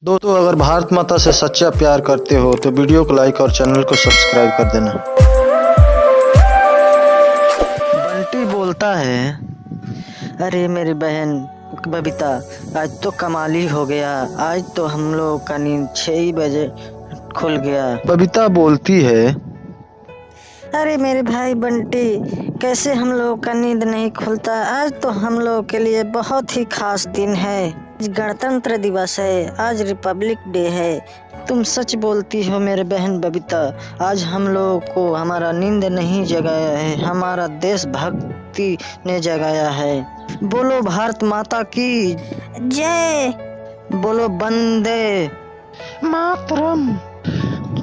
दोस्तों, अगर भारत माता से सच्चा प्यार करते हो तो वीडियो को लाइक और चैनल को सब्सक्राइब कर देना। बंटी बोलता है, अरे मेरी बहन बबीता, आज तो कमाल ही हो गया। आज तो हम लोग का नींद 6 बजे खुल गया। बबीता बोलती है, अरे मेरे भाई बंटी, कैसे हम लोग का नींद नहीं खुलता। आज तो हम लोग के लिए बहुत ही खास दिन है। आज गणतंत्र दिवस है, आज रिपब्लिक डे है। तुम सच बोलती हो मेरे बहन बबीता। आज हम लोग को हमारा नींद नहीं जगाया है, हमारा देशभक्ति ने जगाया है। बोलो भारत माता की जय, बोलो वंदे मातरम।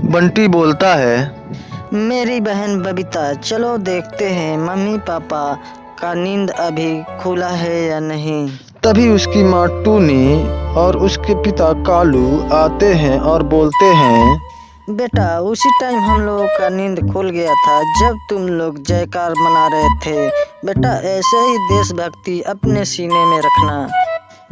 बंटी बोलता है, मेरी बहन बबीता, चलो देखते हैं मम्मी पापा का नींद अभी खुला है या नहीं। तभी उसकी माँ टूनी और उसके पिता कालू आते हैं और बोलते हैं, बेटा, उसी टाइम हम लोगों का नींद खुल गया था जब तुम लोग जयकार मना रहे थे। बेटा, ऐसे ही देशभक्ति अपने सीने में रखना।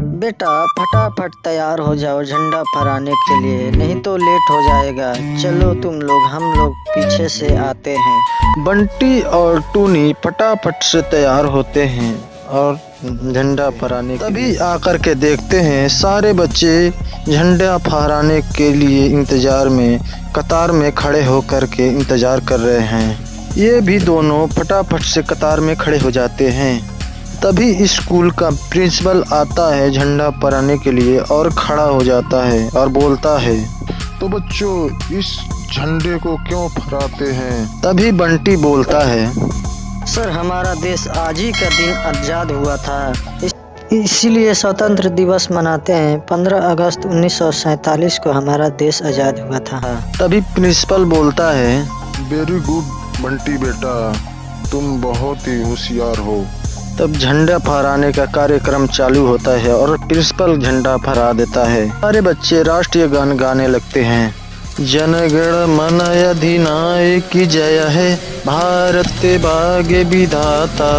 बेटा, फटाफट तैयार हो जाओ झंडा फहराने के लिए, नहीं तो लेट हो जाएगा। चलो तुम लोग, हम लोग पीछे से आते हैं। बंटी और टूनी फटाफट से तैयार होते हैं और झंडा फहराने तभी आकर के देखते हैं सारे बच्चे झंडा फहराने के लिए इंतजार में कतार में खड़े होकर के इंतजार कर रहे हैं। ये भी दोनों फटाफट से कतार में खड़े हो जाते हैं। तभी स्कूल का प्रिंसिपल आता है झंडा फहराने के लिए और खड़ा हो जाता है और बोलता है, तो बच्चों, इस झंडे को क्यों फहराते हैं? तभी बंटी बोलता है, सर, हमारा देश आज ही का दिन आज़ाद हुआ था, इसीलिए स्वतंत्र दिवस मनाते हैं। 15 अगस्त 1947 को हमारा देश आज़ाद हुआ था। तभी प्रिंसिपल बोलता है, वेरी गुड बंटी बेटा, तुम बहुत ही होशियार हो। तब झंडा फहराने का कार्यक्रम चालू होता है और प्रिंसिपल झंडा फहरा देता है। सारे बच्चे राष्ट्रीय गान गाने लगते हैं। जनगण मन अधिनायक जय है, भारत भाग्य विधाता,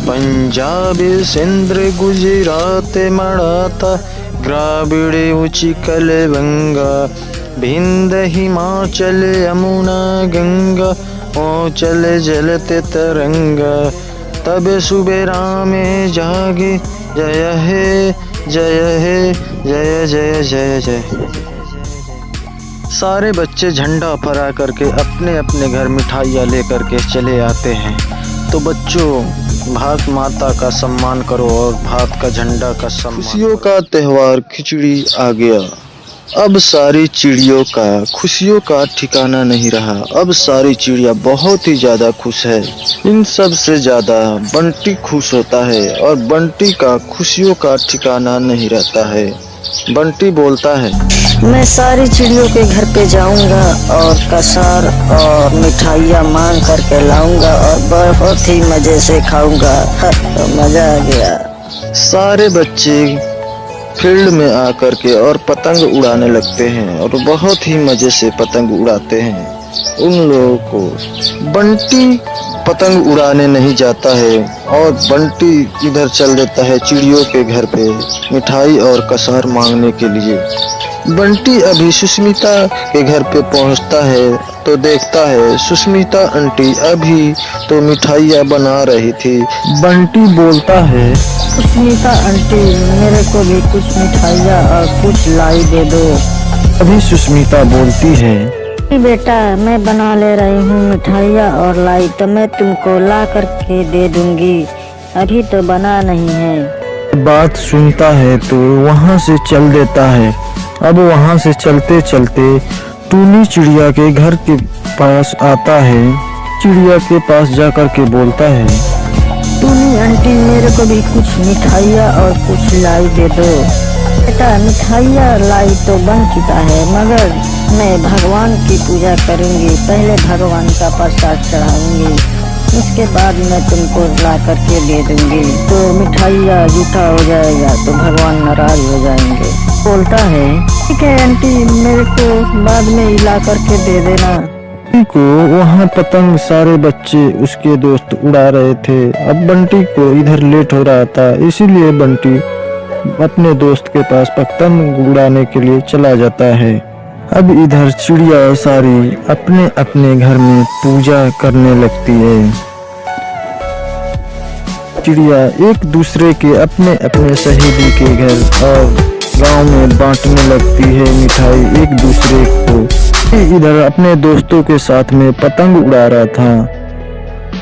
पंजाब सिंध गुजरात मराठा, द्राविड़ उचिकल बंगा, विंध्य हिमाचल यमुना गंगा, ओचल जलते तरंगा, तब सुबेरा में जागे, जय है जय है जय जय जय जय। सारे बच्चे झंडा फहरा करके अपने अपने घर मिठाइयाँ लेकर के चले आते हैं। तो बच्चों, भारत माता का सम्मान करो और भारत का झंडा का सम्मान। खुशियों का त्यौहार खिचड़ी आ गया। अब सारी चिड़ियों का खुशियों का ठिकाना नहीं रहा। अब सारी चिड़िया बहुत ही ज़्यादा खुश है। इन सब से ज़्यादा बंटी खुश होता है और बंटी का खुशियों का ठिकाना नहीं रहता है। बंटी बोलता है, मैं सारी चिड़ियों के घर पे जाऊंगा और कसार और मिठाइयाँ मांग करके लाऊंगा और बहुत ही मजे से खाऊंगा। तो मजा आ गया। सारे बच्चे फील्ड में आकर के और पतंग उड़ाने लगते हैं और बहुत ही मजे से पतंग उड़ाते हैं। उन लोगों को बंटी पतंग उड़ाने नहीं जाता है और बंटी इधर चल देता है चिड़ियों के घर पे मिठाई और कसार मांगने के लिए। बंटी अभी सुष्मिता के घर पे पहुंचता है तो देखता है सुष्मिता आंटी अभी तो मिठाइयाँ बना रही थी। बंटी बोलता है, सुष्मिता आंटी, मेरे को भी कुछ मिठाइयाँ और कुछ लाई दे दो। अभी सुष्मिता बोलती है, बेटा, मैं बना ले रही हूँ मिठाइयाँ और लाई, तो मैं तुमको ला करके दे दूंगी। अभी तो बना नहीं है। बात सुनता है तो वहाँ से चल देता है। अब वहाँ से चलते चलते टूनी चिड़िया के घर के पास आता है। चिड़िया के पास जाकर के बोलता है, टूनी आंटी, मेरे को भी कुछ मिठाइयाँ और कुछ लाई दे दो। बेटा, मिठाइयाँ लाई तो बन चुका है, मगर मैं भगवान की पूजा करूँगी। पहले भगवान का प्रसाद चढ़ाऊँगी, उसके बाद मैं तुमको ला करके दे दूँगी। तो मिठाइयाँ जूठा हो जाएगा तो भगवान नाराज हो जाएंगे। बोलता है, ठीक है आंटी, मेरे को बाद में ला करके दे देना। को वहाँ पतंग सारे बच्चे उसके दोस्त उड़ा रहे थे। अब बंटी को इधर लेट हो रहा था, इसीलिए बंटी अपने दोस्त के पास पतंग उड़ाने के लिए चला जाता है। अब इधर चिड़िया सारी अपने अपने घर में पूजा करने लगती है। चिड़िया एक दूसरे के अपने अपने सहेली के घर और गांव में बांटने लगती है मिठाई एक दूसरे को। इधर अपने दोस्तों के साथ में पतंग उड़ा रहा था,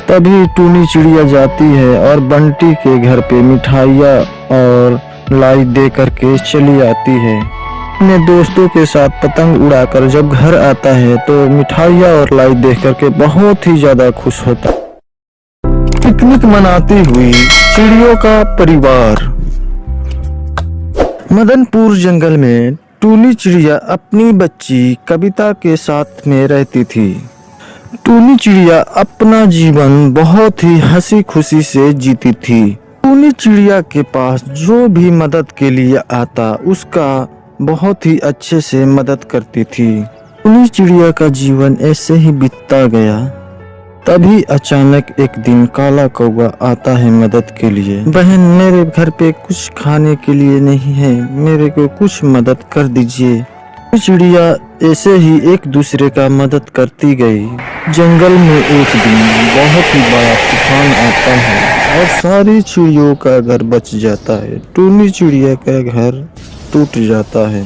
तभी टूनी चिड़िया जाती है और बंटी के घर पे मिठाइयाँ और लाई दे करके चली आती है। अपने दोस्तों के साथ पतंग उड़ाकर जब घर आता है तो मिठाइयाँ और लाई देख करके बहुत ही ज्यादा खुश होता है। पिकनिक मनाती हुई चिड़ियों का परिवार। मदनपुर जंगल में टूनी चिड़िया अपनी बच्ची कविता के साथ में रहती थी। टूनी चिड़िया अपना जीवन बहुत ही हंसी खुशी से जीती थी। टूनी चिड़िया के पास जो भी मदद के लिए आता उसका बहुत ही अच्छे से मदद करती थी। टूनी चिड़िया का जीवन ऐसे ही बीतता गया। तभी अचानक एक दिन काला कौवा आता है मदद के लिए। बहन, मेरे घर पे कुछ खाने के लिए नहीं है, मेरे को कुछ मदद कर दीजिए। चिड़िया ऐसे ही एक दूसरे का मदद करती गई। जंगल में एक दिन बहुत ही बड़ा तूफान आता है और सारी चिड़ियों का घर बच जाता है। टूनी चिड़िया का घर टूट जाता है।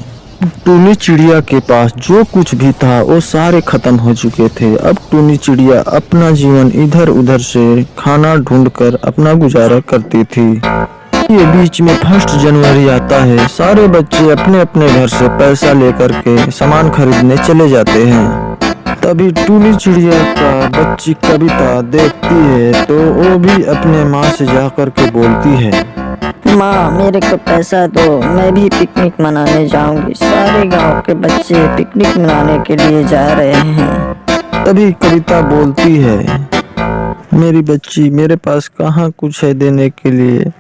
टूनी चिड़िया के पास जो कुछ भी था वो सारे खत्म हो चुके थे। अब टूनी चिड़िया अपना जीवन इधर उधर से खाना ढूंढकर अपना गुजारा करती थी। ये बीच में 1 जनवरी आता है। सारे बच्चे अपने अपने घर से पैसा लेकर के सामान खरीदने चले जाते हैं। तभी टूनी चिड़िया का बच्ची कविता देखती है तो वो भी अपने माँ से जाकर के बोलती है, माँ, मेरे को पैसा दो, मैं भी पिकनिक मनाने जाऊंगी। सारे गांव के बच्चे पिकनिक मनाने के लिए जा रहे हैं। तभी कविता बोलती है, मेरी बच्ची, मेरे पास कहाँ कुछ है देने के लिए।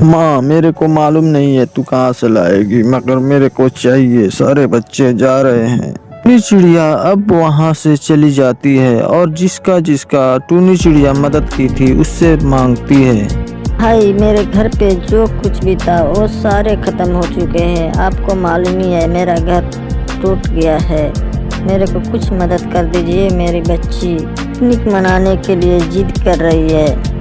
माँ, मेरे को मालूम नहीं है तू कहाँ से लाएगी, मगर मेरे को चाहिए, सारे बच्चे जा रहे हैं। टूनी चिड़िया अब वहाँ से चली जाती है और जिसका जिसका टूनी चिड़िया मदद की थी उससे मांगती है। भाई, मेरे घर पे जो कुछ भी था वो सारे खत्म हो चुके हैं। आपको मालूम ही है मेरा घर टूट गया है। मेरे को कुछ मदद कर दीजिए। मेरी बच्ची पिकनिक मनाने के लिए जिद कर रही है।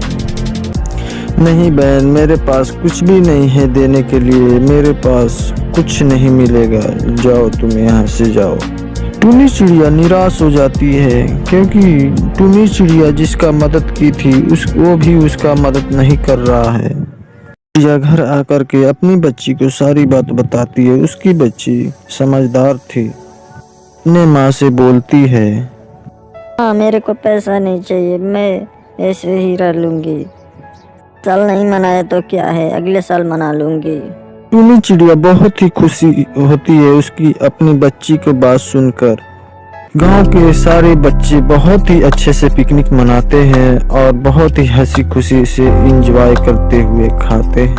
नहीं बहन, मेरे पास कुछ भी नहीं है देने के लिए, मेरे पास कुछ नहीं मिलेगा, जाओ तुम यहाँ से जाओ। टूनी चिड़िया निराश हो जाती है क्योंकि टूनी चिड़िया जिसका मदद की थी वो भी उसका मदद नहीं कर रहा है। चिड़िया घर आकर के अपनी बच्ची को सारी बात बताती है। उसकी बच्ची समझदार थी, अपने माँ से बोलती है, हाँ, मेरे को पैसा नहीं चाहिए, मैं ऐसे ही रह लूंगी। साल नहीं मनाया तो क्या है, अगले साल मना लूंगी। टूनी चिड़िया बहुत ही खुशी होती है उसकी अपनी बच्ची को बात सुनकर। गांव के सारे बच्चे बहुत ही अच्छे से पिकनिक मनाते हैं और बहुत ही हंसी खुशी से एंजॉय करते हुए खाते हैं।